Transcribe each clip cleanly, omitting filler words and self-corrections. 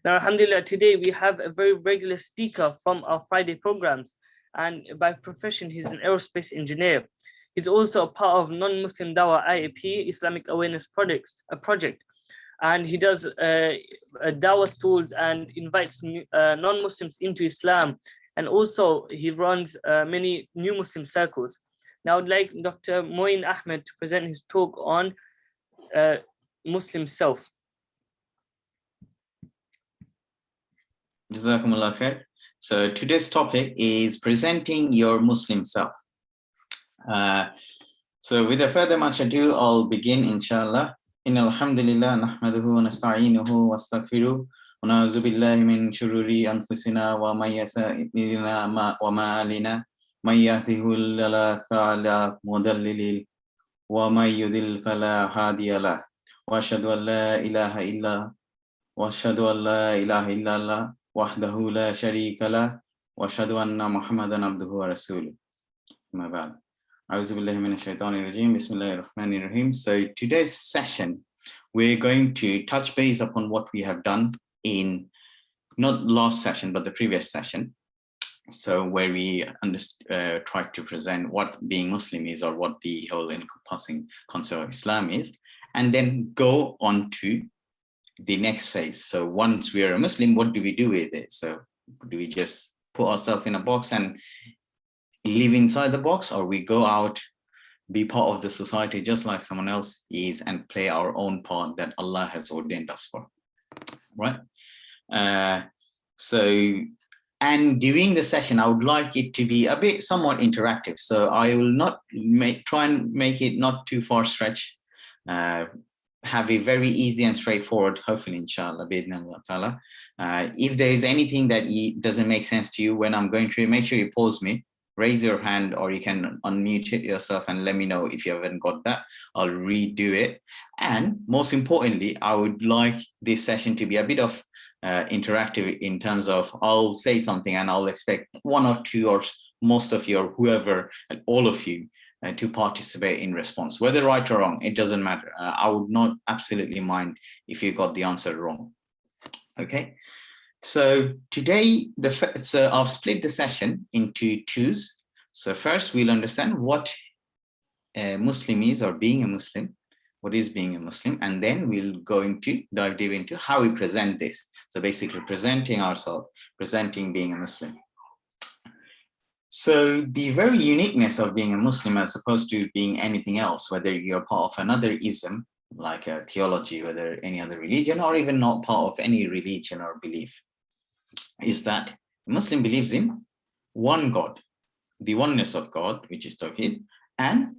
Now, alhamdulillah, today we have a very regular speaker from our Friday programs, and by profession, he's an aerospace engineer. He's also a part of non-Muslim Dawah IAP, Islamic Awareness project, and he does Dawah stalls and invites non-Muslims into Islam, and also he runs many new Muslim circles. Now, I'd like Dr. Moin Ahmed to present his talk on Muslim self. Jazakumullah khair. So today's topic is presenting your Muslim self. So without further much ado, I'll begin inshallah. Innal hamdalillah nahmaduhu wa nasta'inuhu wa astaghfiruh wa na'udzu billahi min shururi anfusina wa may yasa'ilna wa ma alina may yahdihillahu fala mudilla lahu wa may yudlil fala hadiya lahu wa ashhadu an la ilaha illa Allah wahdahu la sharika lah wa ashhadu anna Muhammadan abduhu wa rasuluh. Amma ba'd. A'udhu billahi minash shaitanir rajim. Bismillahir rahmanir rahim. So today's session, we're going to touch base upon what we have done in not last session but the previous session. So where we tried to present what being Muslim is, or what the whole encompassing concept of Islam is, and then go on to the next phase. So once we are a Muslim, what do we do with it? So do we just put ourselves in a box and live inside the box, or we go out, be part of the society just like someone else is, and play our own part that Allah has ordained us for, right? And during the session, I would like it to be a bit somewhat interactive. So I will not try and make it not too far stretched. Have it very easy and straightforward, hopefully, inshallah, bidnillah ta'ala. If there is anything that doesn't make sense to you when I'm going through, make sure you pause me, raise your hand, or you can unmute it yourself and let me know if you haven't got that. I'll redo it. And most importantly, I would like this session to be a bit of interactive in terms of I'll say something and I'll expect one or two or most of you or whoever and all of you to participate in response, whether right or wrong, it doesn't matter. I would not absolutely mind if you got the answer wrong. Okay, so today, I've split the session into twos. So first we'll understand what a Muslim is, or being a Muslim, what is being a Muslim, and then we'll dive deep into how we present this. So basically presenting ourselves, presenting being a Muslim. So the very uniqueness of being a Muslim as opposed to being anything else, whether you're part of another ism, like a theology, whether any other religion, or even not part of any religion or belief, is that a Muslim believes in one God, the oneness of God, which is Tawheed, and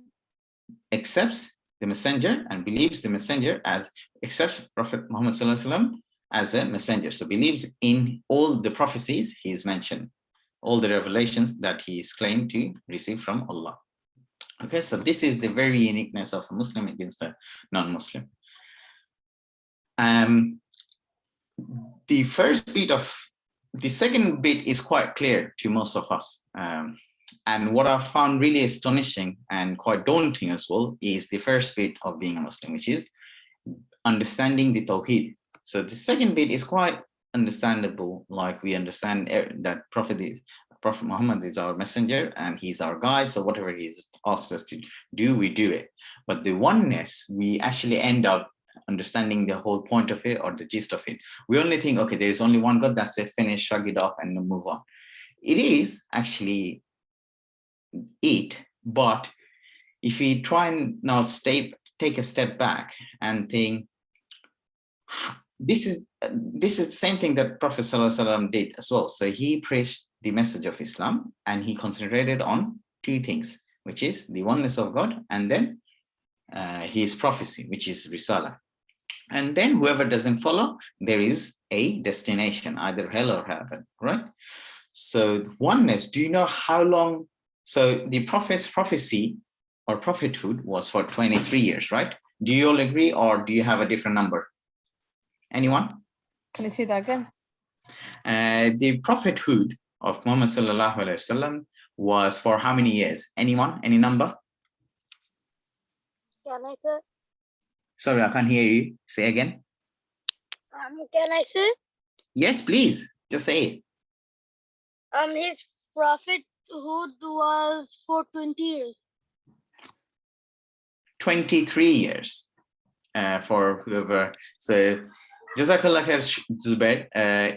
accepts the messenger and believes the messenger accepts Prophet Muhammad as a messenger. So believes in all the prophecies he's mentioned, all the revelations that he is claimed to receive from Allah. Okay, so this is the very uniqueness of a Muslim against a non-Muslim. The second bit is quite clear to most of us. And what I found really astonishing and quite daunting as well is the first bit of being a Muslim, which is understanding the Tawheed. So the second bit is quite understandable, like we understand that Prophet Muhammad is our messenger and he's our guide, so whatever he's asked us to do, we do it. But the oneness, we actually end up understanding the whole point of it, or the gist of it. We only think, okay, there is only one God, that's it, finish, shrug it off and move on. It is actually it, but if we try and now take a step back and think, this is the same thing that Prophet ﷺ did as well. So he preached the message of Islam and he concentrated on two things, which is the oneness of God and then his prophecy, which is Risala. And then whoever doesn't follow, there is a destination, either hell or heaven, right? So oneness, do you know how long? So the Prophet's prophecy or prophethood was for 23 years, right? Do you all agree, or do you have a different number? Anyone? Can you say that again? The prophethood of Muhammad sallallahu alaihi wasallam was for how many years? Anyone? Any number? Can I say? Sorry, I can't hear you. Say again. Can I say? Yes, please, just say it. His prophethood was for 20 years. 23 years for whoever. So Jazakallah khair, Zubair.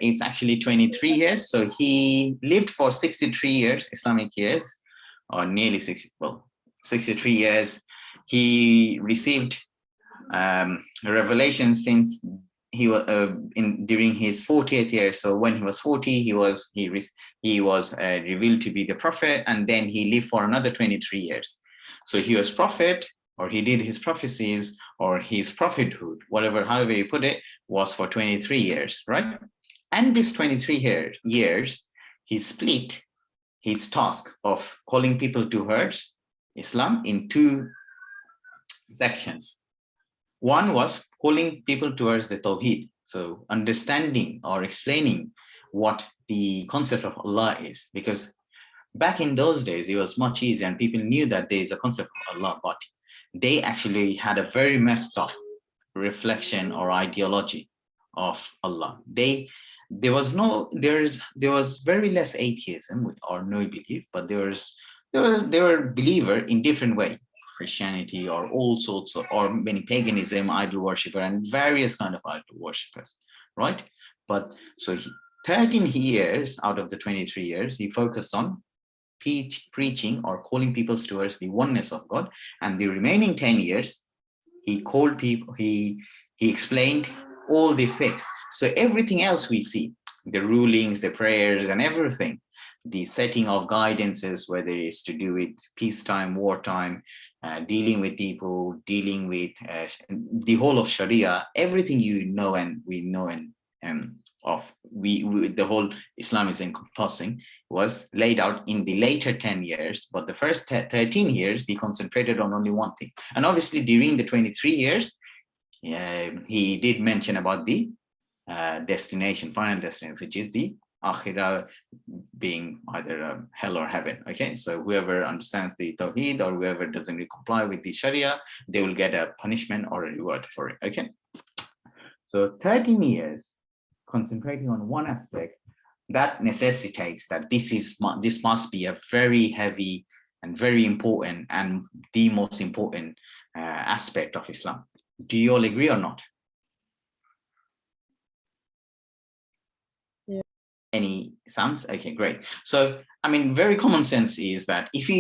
It's actually 23 years. So he lived for 63 years, Islamic years, or nearly 60, well, 63 years. He received revelation since he was during his 40th year. So when he was 40, he was revealed to be the prophet, and then he lived for another 23 years. So he was prophet, or he did his prophecies, or his prophethood, however you put it, was for 23 years, right? And this 23 years, he split his task of calling people towards Islam in two sections. One was calling people towards the Tawheed, so understanding or explaining what the concept of Allah is, because back in those days, it was much easier and people knew that there is a concept of Allah, but they actually had a very messed up reflection or ideology of Allah. There was very less atheism or no belief, but they were believer in different way. Christianity or all sorts of, or many paganism, idol worshipper, and various kind of idol worshippers, right? But so 13 years out of the 23 years, he focused on preaching or calling people towards the oneness of God, and the remaining 10 years, he called people, he explained all the facts. So everything else we see, the rulings, the prayers, and everything, the setting of guidances, whether it's to do with peacetime, wartime, dealing with people, dealing with the whole of Sharia, everything you know and we know and the whole Islam is encompassing, was laid out in the later 10 years. But the first 13 years, he concentrated on only one thing. And obviously during the 23 years, he did mention about the destination, final destination, which is the Akhirah, being either hell or heaven. Okay, so whoever understands the Tawheed or whoever doesn't comply with the Sharia, they will get a punishment or a reward for it. Okay, so 13 years concentrating on one aspect, that necessitates that this must be a very heavy and very important and the most important aspect of Islam. Do you all agree or not? Any sounds? Okay, great. So, I mean, very common sense is that if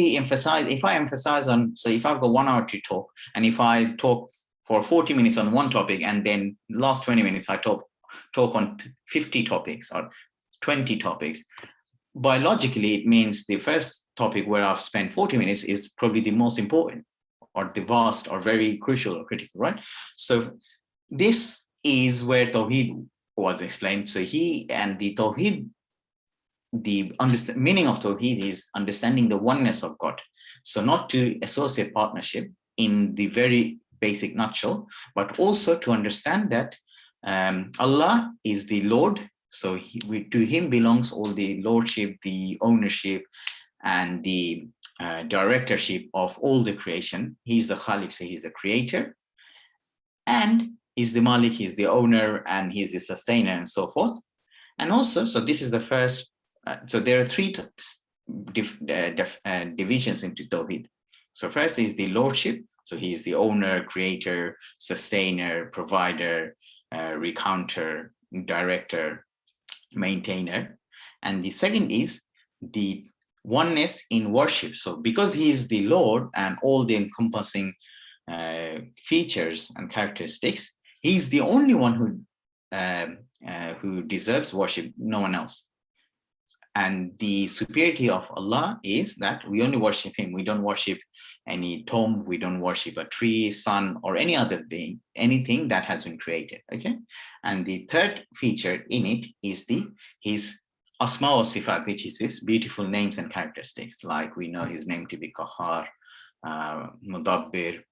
I emphasize on, so if I've got 1 hour to talk, and if I talk for 40 minutes on one topic, and then last 20 minutes I talk on 50 topics or 20 topics, biologically, it means the first topic where I've spent 40 minutes is probably the most important or the vast or very crucial or critical, right? So this is where Tawheed was explained. So the Tawheed, the meaning of Tawheed is understanding the oneness of God. So not to associate partnership in the very basic nutshell, but also to understand that Allah is the Lord. So to him belongs all the lordship, the ownership, and the directorship of all the creation. He's the Khaliq, so he's the creator. And he's the Malik, he's the owner, and he's the sustainer, and so forth. And also, so this is the first, so there are three divisions into Tawheed. So first is the lordship. So he's the owner, creator, sustainer, provider, recounter, director, maintainer. And the second is the oneness in worship. So because he is the Lord and all the encompassing features and characteristics, he's the only one who deserves worship, no one else. And the superiority of Allah is that we only worship him. We don't worship any tomb, we don't worship a tree, sun, or any other being, anything that has been created. Okay. And the third feature in it is his Asma wa Sifat, which is his beautiful names and characteristics. Like we know his name to be Qahar, Mudabbir,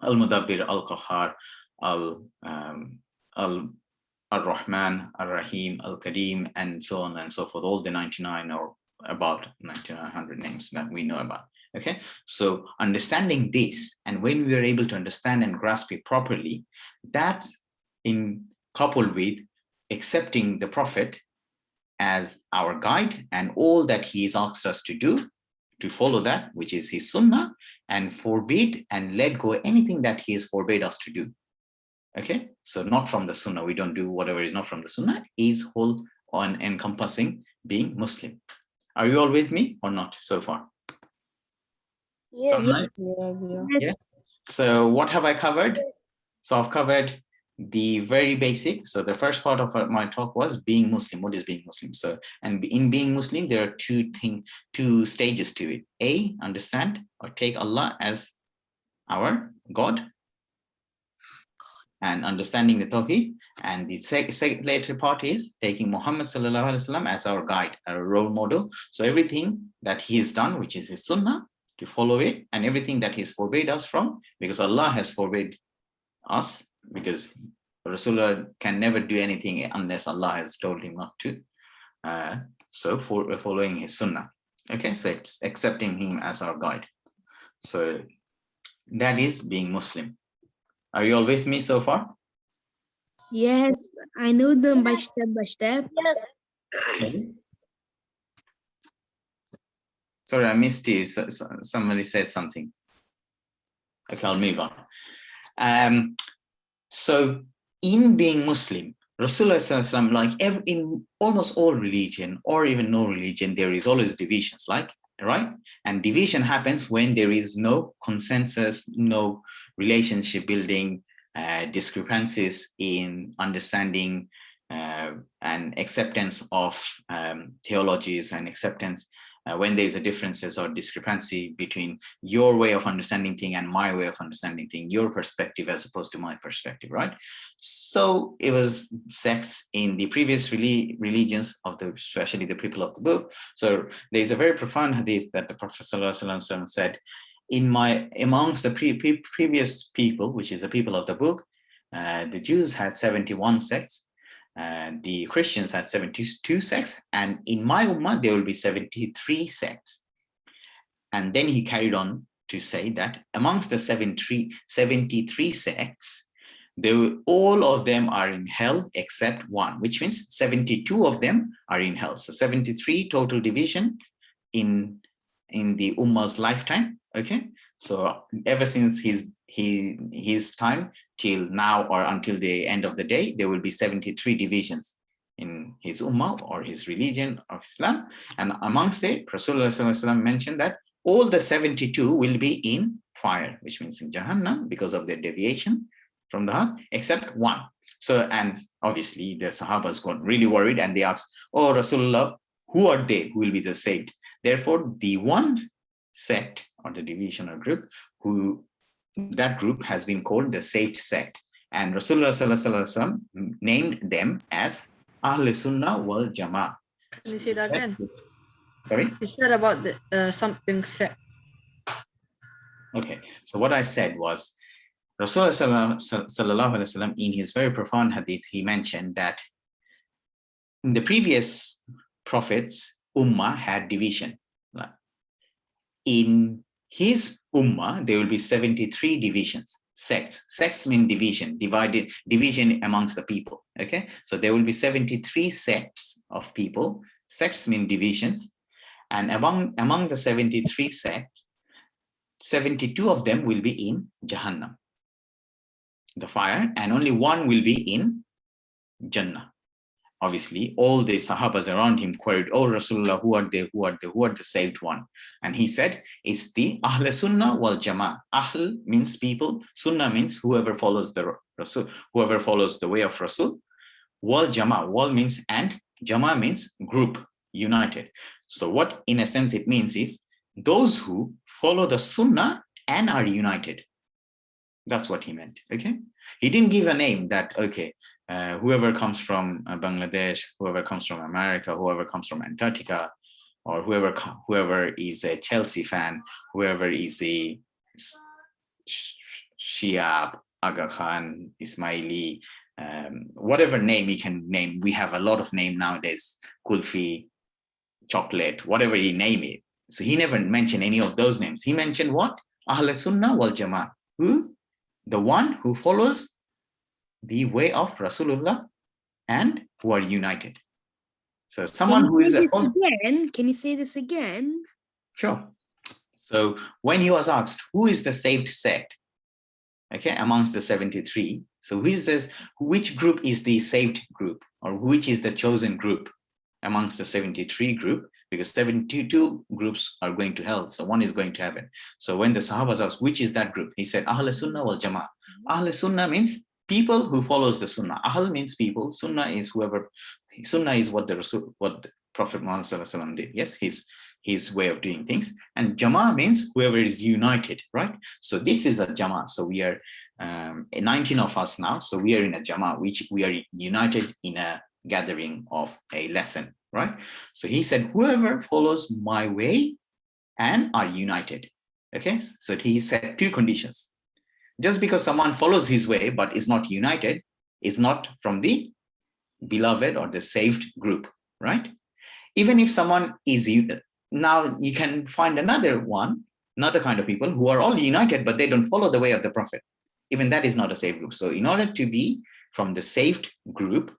Al-Mudabbir, Al-Qahar, Al-Rahman, Al-Rahim, Al-Karim, and so on and so forth, all the 99 or about 9,900 names that we know about. Okay, so understanding this, and when we are able to understand and grasp it properly, that in coupled with accepting the Prophet as our guide and all that he has asked us to do, to follow that, which is his sunnah, and forbid and let go anything that he has forbade us to do. Okay, so not from the sunnah, we don't do whatever is not from the sunnah, is whole on encompassing being Muslim. Are you all with me or not so far? Yes. Sound right? Yeah. So what have I covered? So I've covered the very basic. So the first part of my talk was being Muslim. What is being Muslim? So, and in being Muslim, there are two stages to it. A, understand or take Allah as our God, and understanding the Tawheed. And the later part is taking Muhammad sallallahu alaihi wasallam as our guide, our role model. So everything that he has done, which is his sunnah, to follow it, and everything that he's forbade us from, because Allah has forbade us, because Rasulullah can never do anything unless Allah has told him not to. So for following his sunnah. Okay, so it's accepting him as our guide. So that is being Muslim. Are you all with me so far? Yes, I know them by step. Yes. Sorry, I missed you. Somebody said something. Okay, I'll move on. So in being Muslim, Rasulullah, like in almost all religion or even no religion, there is always divisions, like, right? And division happens when there is no consensus, no relationship building, discrepancies in understanding and acceptance of theologies, and acceptance when there's a differences or discrepancy between your way of understanding thing and my way of understanding thing, your perspective as opposed to my perspective, right? So it was sects in the previous religions of the, especially the people of the book. So there's a very profound hadith that the Prophet ﷺ said, amongst the previous people, which is the people of the book, the Jews had 71 sects, the Christians had 72 sects, and in my ummah there will be 73 sects. And then he carried on to say that amongst the 73 sects, all of them are in hell except one, which means 72 of them are in hell. So 73 total division in the ummah's lifetime. Okay, so ever since his time till now, or until the end of the day, there will be 73 divisions in his ummah or his religion of Islam. And amongst it, Rasulullah mentioned that all the 72 will be in fire, which means in Jahannam, because of their deviation from the haq, except one. So, and obviously the Sahabas got really worried and they asked, "Oh Rasulullah, who are they who will be the saved?" Therefore, the one sect or the division or group, that group has been called the saved sect. And Rasulullah named them as Ahl Sunnah wal Jama'ah. Can you say that again? Sorry? You said about the something set. Okay, so what I said was, Rasulullah in his very profound hadith, he mentioned that in the previous prophets, Ummah had division. In his Ummah, there will be 73 divisions, sects. Sects mean division, division amongst the people, okay? So there will be 73 sects of people. Sects mean divisions. And among the 73 sects, 72 of them will be in Jahannam, the fire, and only one will be in Jannah. Obviously, all the Sahabas around him queried, "Oh Rasulullah, who are they? Who are the saved one?" And he said, "It's the Ahl Sunnah wal Jama'ah." Ahl means people, Sunnah means whoever follows the Rasul, whoever follows the way of Rasul. Wal Jama'ah, wal means and, Jama'ah means group, united. So what in a sense it means is those who follow the Sunnah and are united. That's what he meant, okay? He didn't give a name that, okay, whoever comes from Bangladesh, whoever comes from America, whoever comes from Antarctica, or whoever is a Chelsea fan, whoever is a Shia, Aga Khan, Ismaili, whatever name he can name. We have a lot of name nowadays, Kulfi, chocolate, whatever he name it. So he never mentioned any of those names. He mentioned what? Ahl Sunnah wal Jama'ah. Who? The one who follows the way of Rasulullah and who are united. So someone who is a follower. Again, can you say this again? Sure. So when he was asked, who is the saved sect? Okay, amongst the 73. So who is this? Which group is the saved group, or which is the chosen group amongst the 73 group? Because 72 groups are going to hell, so one is going to heaven. So when the Sahabas asked, which is that group? He said, Ahl Sunnah wal Jama'ah. Ahl Sunnah means people who follows the Sunnah. Ahl means people. Sunnah is whoever. Sunnah is what the Prophet Muhammad Sallallahu Alaihi Wasallam did. Yes, his way of doing things. And Jama'ah means whoever is united, right? So this is a Jama'ah. So we are 19 of us now. So we are in a Jama'ah, which we are united in a gathering of a lesson, right? So he said, whoever follows my way and are united. Okay, so he said two conditions. Just because someone follows his way but is not united is not from the beloved or the saved group, right? Even if someone is, now you can find another kind of people who are all united, but they don't follow the way of the Prophet. Even that is not a saved group. So in order to be from the saved group,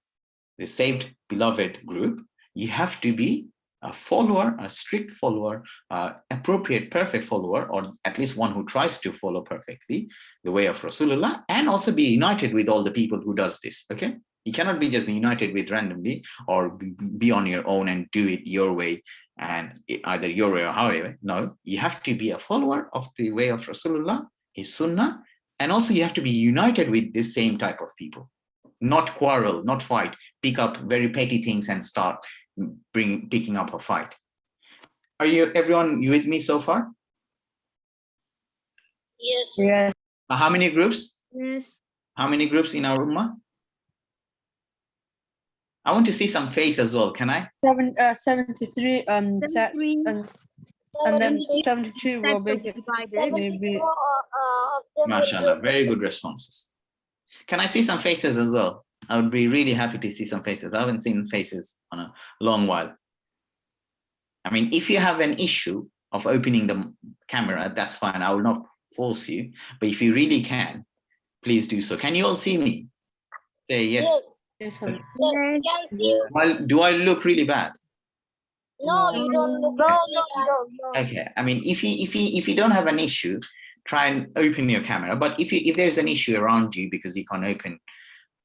the saved beloved group, you have to be a follower, a strict follower, appropriate, perfect follower, or at least one who tries to follow perfectly the way of Rasulullah, and also be united with all the people who does this, okay? You cannot be just united with randomly or be on your own and do it your way, and either your way or however. No, you have to be a follower of the way of Rasulullah, his sunnah, and also you have to be united with this same type of people. Not quarrel, not fight, pick up very petty things and start picking up a fight. Are you with me so far? Yes. Yes. How many groups? Yes. How many groups in our ummah? I want to see some face as well. Can I? 73 sets 73. and then 72 will Sets be divided. maybe. MashaAllah, very good responses. Can I see some faces as well? I would be really happy to see some faces. I haven't seen faces on a long while. I mean, if you have an issue of opening the camera, that's fine. I will not force you. But if you really can, please do so. Can you all see me? Say yes. Yes, Yes, can see. Well, do I look really bad? No, you don't look. No, you don't. Okay. I mean, if you don't have an issue, try and open your camera. But if there's an issue around you because you can't open,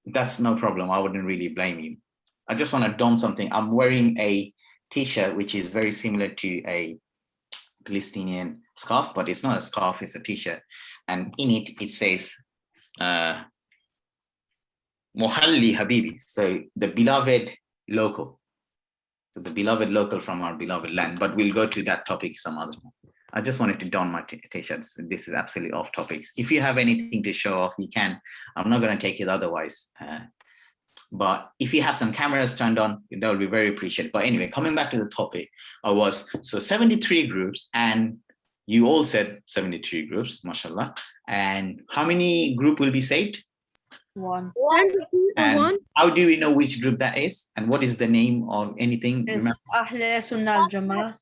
that's no problem. I wouldn't really blame you. I just want to don something. I'm wearing a t-shirt which is very similar to a Palestinian scarf, but it's not a scarf, it's a t-shirt. And in it says Mohalli Habibi, so the beloved local. So the beloved local from our beloved land, but we'll go to that topic some other time. I just wanted to don my t-shirt. So this is absolutely off topics. If you have anything to show off, you can. I'm not going to take it otherwise. But if you have some cameras turned on, that would be very appreciated. But anyway, coming back to the topic, so 73 groups, and you all said 73 groups, mashallah. And how many group will be saved? One. And how do we know which group that is? And what is the name of anything? It's Remember? Ahl Sunnah al Jama'ah.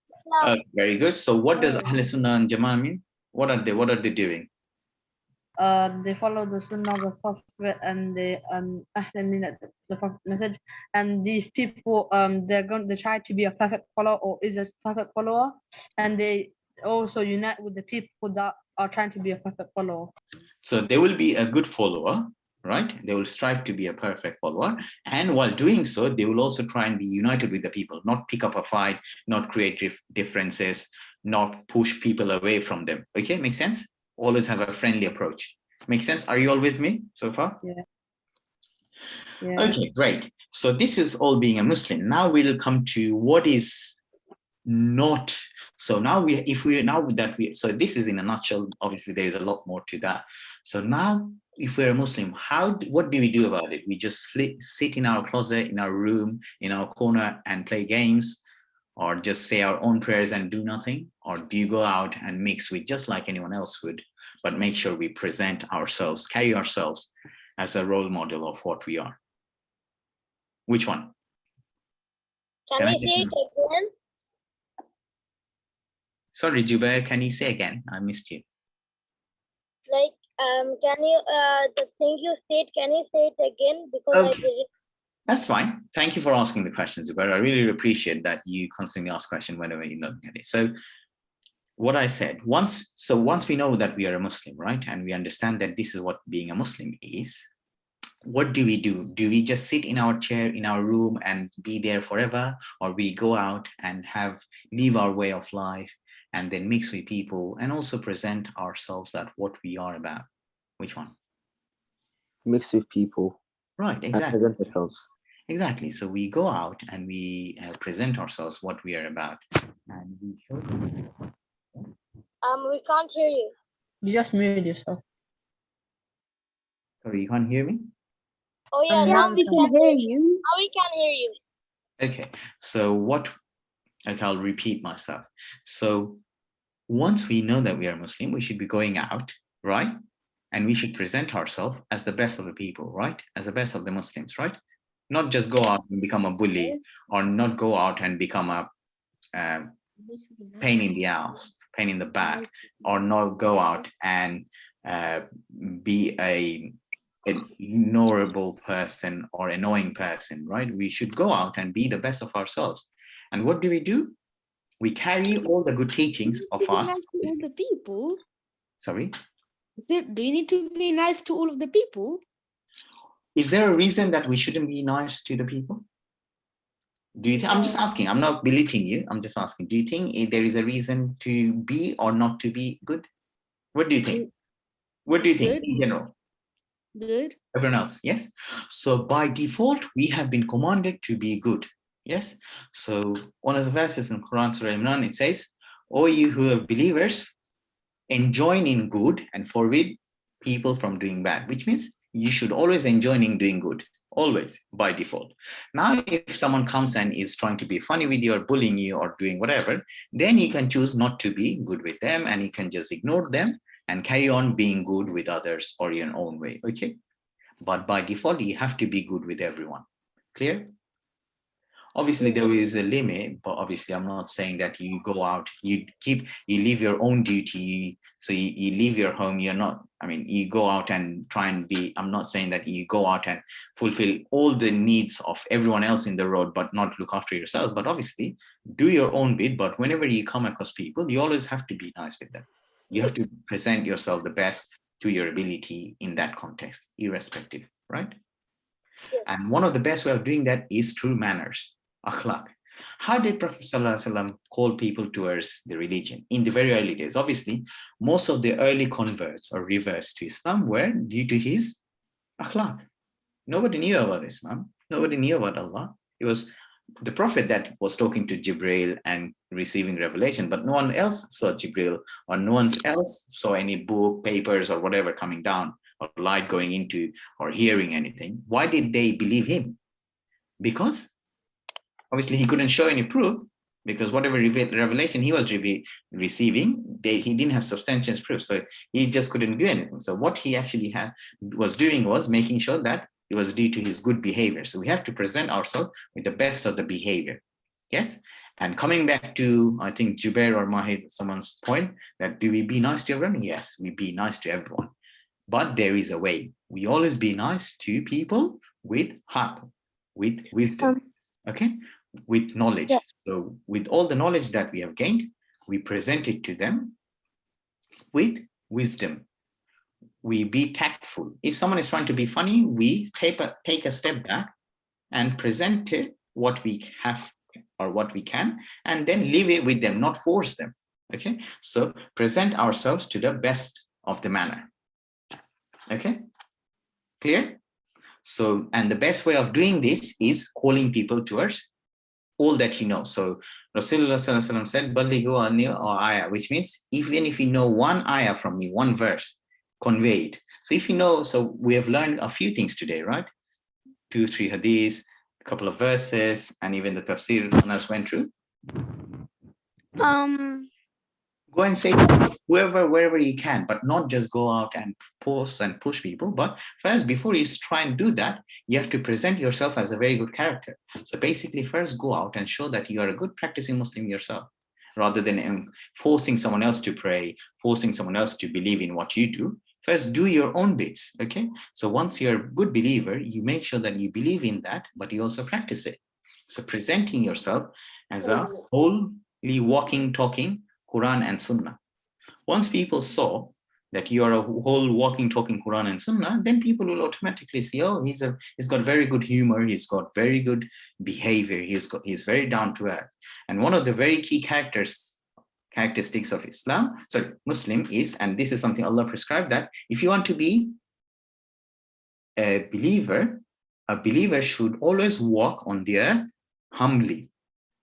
Very good. So what does Ahl Sunnah and Jama'ah mean? What are they doing? They follow the Sunnah of the Prophet and they the Prophet message. And these people they try to be a perfect follower or is a perfect follower, and they also unite with the people that are trying to be a perfect follower. So they will be a good follower, right? They will strive to be a perfect follower. And while doing so, they will also try and be united with the people, not pick up a fight, not create differences, not push people away from them. Okay, makes sense? Always have a friendly approach. Make sense? Are you all with me so far? Yeah. Okay, great. So this is all being a Muslim. Now we'll come to what is not. So now so this is in a nutshell. Obviously, there is a lot more to that. So now, if we're a Muslim, what do we do about it? We just sit in our closet, in our room, in our corner, and play games, or just say our own prayers and do nothing? Or do you go out and mix with just like anyone else would, but make sure we present ourselves, carry ourselves as a role model of what we are? Which one? Can you say it again? Sorry, Jubair, can you say again? I missed you. Like, can you, the thing you said, can you say it again? Because I Okay. didn't. That's fine. Thank you for asking the questions, but I really appreciate that you constantly ask questions whenever you look at it. So what I said, once we know that we are a Muslim, right? And we understand that this is what being a Muslim is, what do we do? Do we just sit in our chair, in our room and be there forever? Or we go out and live our way of life and then mix with people and also present ourselves at what we are about? Which one? Mix with people. Right, And exactly. present ourselves. Exactly. So we go out and we present ourselves, what we are about, and we show them. We can't hear you. You just mute yourself. Sorry, you can't hear me? Oh yeah, Yeah, now we we can can hear hear you. you. Now we can hear you. Okay. So okay, I'll repeat myself. So once we know that we are Muslim, we should be going out, right? And we should present ourselves as the best of the people, right? As the best of the Muslims, right? Not just go out and become a bully, or not go out and become a pain in the ass, pain in the back, or not go out and be an ignorable person or annoying person, right? We should go out and be the best of ourselves. And what do? We carry all the good teachings of us. Nice to all the people. Sorry? Do you need to be nice to all of the people? Is there a reason that we shouldn't be nice to the people? Do you think? I'm just asking, I'm not belittling you. I'm just asking, do you think there is a reason to be or not to be good? What do you think? What do you think in general? Good. Everyone else, yes? So by default, we have been commanded to be good, yes? So one of the verses in Quran, Surah Imran, it says, "O you who are believers, enjoin in good and forbid people from doing bad," which means you should always enjoin in doing good, always, by default. Now, if someone comes and is trying to be funny with you or bullying you or doing whatever, then you can choose not to be good with them and you can just ignore them and carry on being good with others or your own way, okay? But by default, you have to be good with everyone. Clear? Obviously, there is a limit, but obviously, I'm not saying that you go out, you leave your own duty. So you leave your home, you go out and try and be, I'm not saying that you go out and fulfill all the needs of everyone else in the road, but not look after yourself. But obviously, do your own bit. But whenever you come across people, you always have to be nice with them. You have to present yourself the best to your ability in that context, irrespective, right? And one of the best way of doing that is through manners. Akhlaq. How did Prophet ﷺ call people towards the religion in the very early days? Obviously, most of the early converts or reverts to Islam were due to his akhlaq. Nobody knew about Islam. Nobody knew about Allah. It was the Prophet that was talking to Jibril and receiving revelation, but no one else saw Jibril, or no one else saw any book, papers, or whatever coming down, or light going into, or hearing anything. Why did they believe him? Because obviously, he couldn't show any proof, because whatever revelation he was receiving, he didn't have substantial proof. So he just couldn't do anything. So what he actually was doing was making sure that it was due to his good behavior. So we have to present ourselves with the best of the behavior. Yes. And coming back to, I think, Jubair or Mahid, someone's point, that do we be nice to everyone? Yes, we be nice to everyone. But there is a way. We always be nice to people with haqq, with wisdom. Okay? With knowledge. So with all the knowledge that we have gained, we present it to them with wisdom. We be tactful. If someone is trying to be funny, we take a step back and present it what we have or what we can, and then leave it with them, not force them. Okay, so present ourselves to the best of the manner. Okay, clear? So, and the best way of doing this is calling people towards all that you know. So Rasulullah said, "Ballighu anni or ayah," which means even if you know one ayah from me, one verse, convey it. So if you know, so we have learned a few things today, right? 2, 3 hadiths, a couple of verses, and even the tafsir Anas went through. Go and say wherever you can, but not just go out and post and push people. But first, before you try and do that, you have to present yourself as a very good character. So basically, first go out and show that you are a good practicing Muslim yourself, rather than forcing someone else to pray, forcing someone else to believe in what you do. first do your own bits, okay? So once you're a good believer, you make sure that you believe in that, but you also practice it. So presenting yourself as a wholly walking, talking Quran and Sunnah. Once people saw that you are a whole walking, talking Quran and Sunnah, then people will automatically see, oh, he's got very good humor, he's got very good behavior, he's very down to earth. And one of the very key characteristics of Muslim is, and this is something Allah prescribed, that if you want to be a believer should always walk on the earth humbly,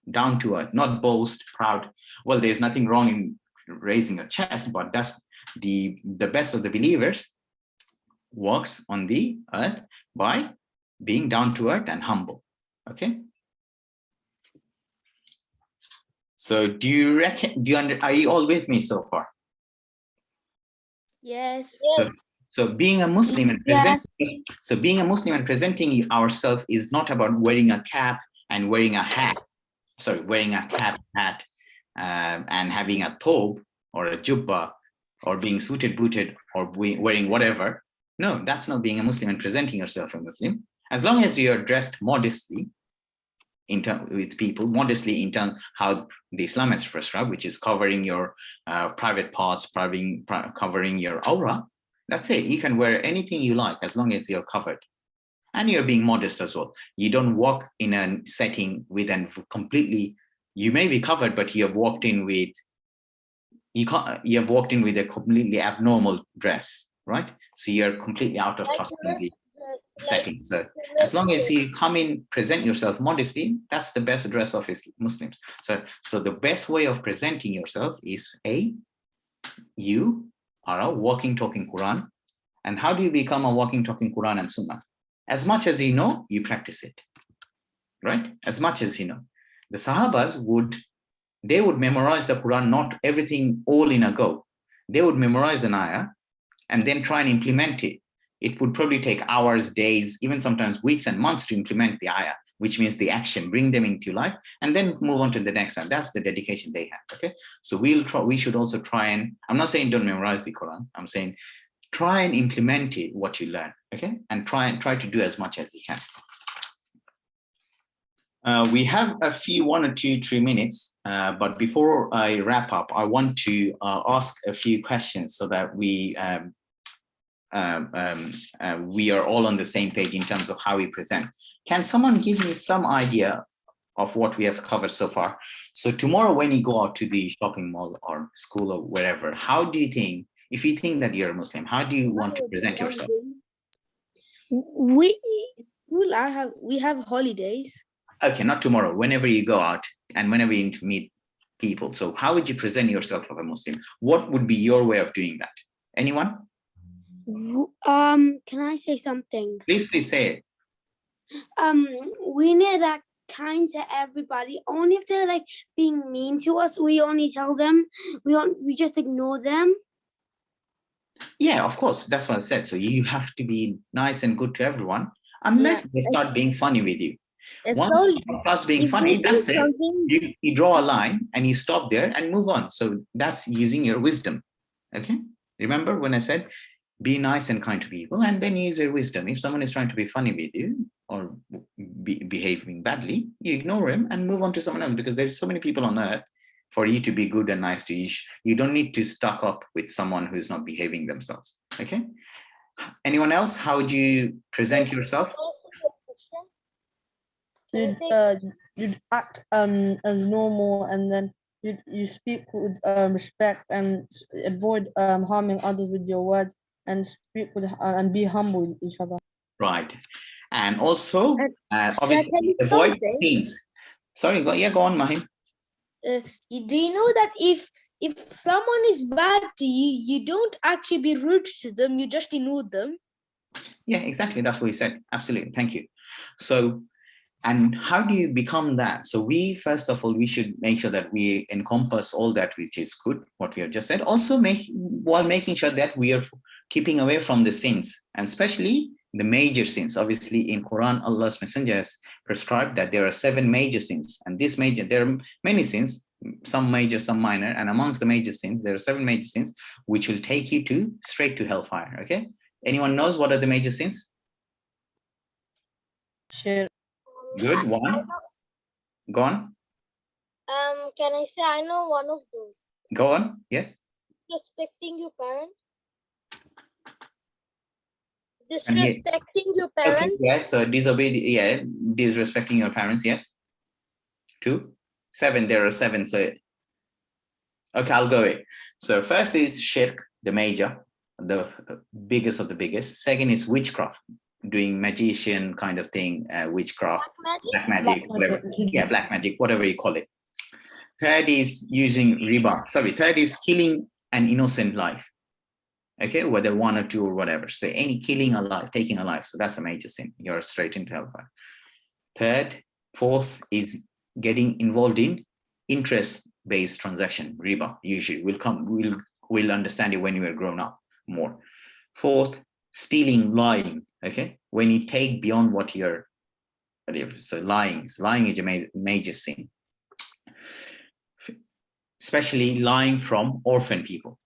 down to earth, not boast, proud. Well, there's nothing wrong in raising a chest, but that's the best of the believers walks on the earth by being down to earth and humble. Okay. So are you all with me so far? Yes. So being a Muslim and presenting ourselves is not about wearing a cap and wearing a hat. Sorry, wearing a cap, hat, and having a thobe or a jubba, or being suited, booted, or wearing whatever. No, that's not being a Muslim and presenting yourself a Muslim. As long as you're dressed modestly, with people, modestly in terms how the Islam has prescribed, which is covering your private parts, covering your aura. That's it. You can wear anything you like as long as you're covered. And you're being modest as well. You don't walk in a setting with a completely, you may be covered, but you have walked in with a completely abnormal dress, right? So you're completely out of touch with the setting. So as long as you come in, present yourself modestly, that's the best dress of Muslims. So the best way of presenting yourself is you are a walking, talking Quran. And how do you become a walking, talking Quran and Sunnah? As much as you know, you practice it, right? As much as you know. The Sahabas would memorize the Quran, not everything all in a go. They would memorize an ayah and then try and implement it. It would probably take hours, days, even sometimes weeks and months to implement the ayah, which means the action, bring them into life, and then move on to the next one. That's the dedication they have, okay? So we should also try and, I'm not saying don't memorize the Quran, I'm saying try and implement it, what you learn, okay? And try to do as much as you can. We have a few 1 or 2, 3 minutes, but before I wrap up, I want to ask a few questions so that we are all on the same page in terms of how we present. Can someone give me some idea of what we have covered so far? So tomorrow when you go out to the shopping mall or school or wherever, how do you think, if you think that you're a Muslim, how do you want to present yourself? We have holidays. Okay, not tomorrow, whenever you go out and whenever you meet people. So how would you present yourself as a Muslim? What would be your way of doing that? Anyone? Can I say something? Please say it. We need to act kind to everybody. Only if they're like being mean to us, we only tell them. We just ignore them. Yeah, of course. That's what I said. So you have to be nice and good to everyone, unless they start being funny with you. Once someone starts being funny, that's it. You draw a line and you stop there and move on. So that's using your wisdom. Okay. Remember when I said be nice and kind to people, and then use your wisdom. If someone is trying to be funny with you or behaving badly, you ignore him and move on to someone else, because there's so many people on earth for you to be good and nice to you. You don't need to stuck up with someone who's not behaving themselves. Okay. Anyone else? How would you present yourself? You'd act as normal, and then you speak with respect and avoid harming others with your words, and speak with and be humble with each other. Right. And also obviously avoid scenes. Sorry, go on, Mahim. Do you know that if someone is bad to you, you don't actually be rude to them, you just ignore them? Yeah, exactly. That's what he said. Absolutely. Thank you. So, and how do you become that? So first of all, we should make sure that we encompass all that which is good, what we have just said, also while making sure that we are keeping away from the sins, and especially the major sins. Obviously in Quran, Allah's Messenger has prescribed that there are 7 major sins, and there are many sins, some major, some minor, and amongst the major sins, there are 7 major sins which will take you to straight to hellfire. Okay, anyone knows what are the major sins? Shirk. Good, one. Go on. Can I say I know one of those? Go on. Yes. Respecting your parents. And here- Disrespecting your Okay. parents. Yes. So disrespecting your parents. Yes. 2, 7. There are 7. So okay, I'll go it. So first is shirk, the major, the biggest of the biggest. Second is witchcraft, doing magician kind of thing, witchcraft, black magic, whatever. Yeah, black magic, whatever you call it. Third is using riba. Sorry, third is killing an innocent life. Okay, whether 1 or 2 or whatever. So any killing a life, taking a life. So that's a major sin. You're straight into hellfire. Third, fourth is getting involved in interest-based transaction, riba. Usually, we'll understand it when you are grown up more. Fourth, stealing, lying. Okay, when you take beyond what you're. So lying is a major sin. Especially lying from orphan people.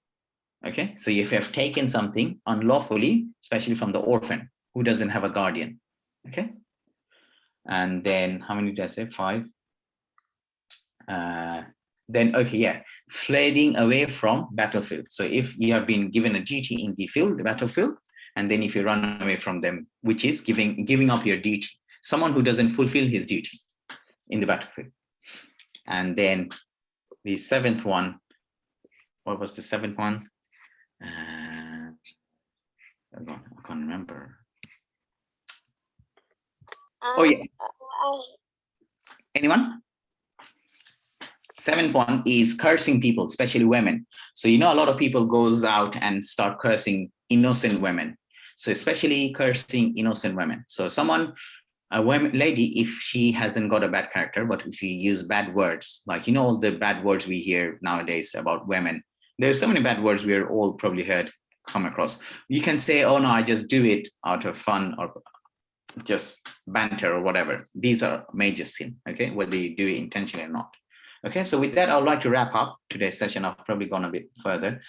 Okay, so if you have taken something unlawfully, especially from the orphan who doesn't have a guardian. Okay, and then how many did I say? 5. Then okay, yeah, fleeing away from battlefield. So if you have been given a duty in the battlefield, and then if you run away from them, which is giving up your duty, someone who doesn't fulfill his duty in the battlefield. And then the 7th one, what was the 7th one? I can't remember. Oh yeah. Anyone? 7th one is cursing people, especially women. So a lot of people goes out and start cursing innocent women. So especially cursing innocent women. So a lady, if she hasn't got a bad character, but if you use bad words, like all the bad words we hear nowadays about women, there's so many bad words we're all probably come across. You can say, oh no, I just do it out of fun or just banter or whatever. These are major sin, okay, whether you do it intentionally or not. Okay, so with that, I would like to wrap up today's session. I've probably gone a bit further.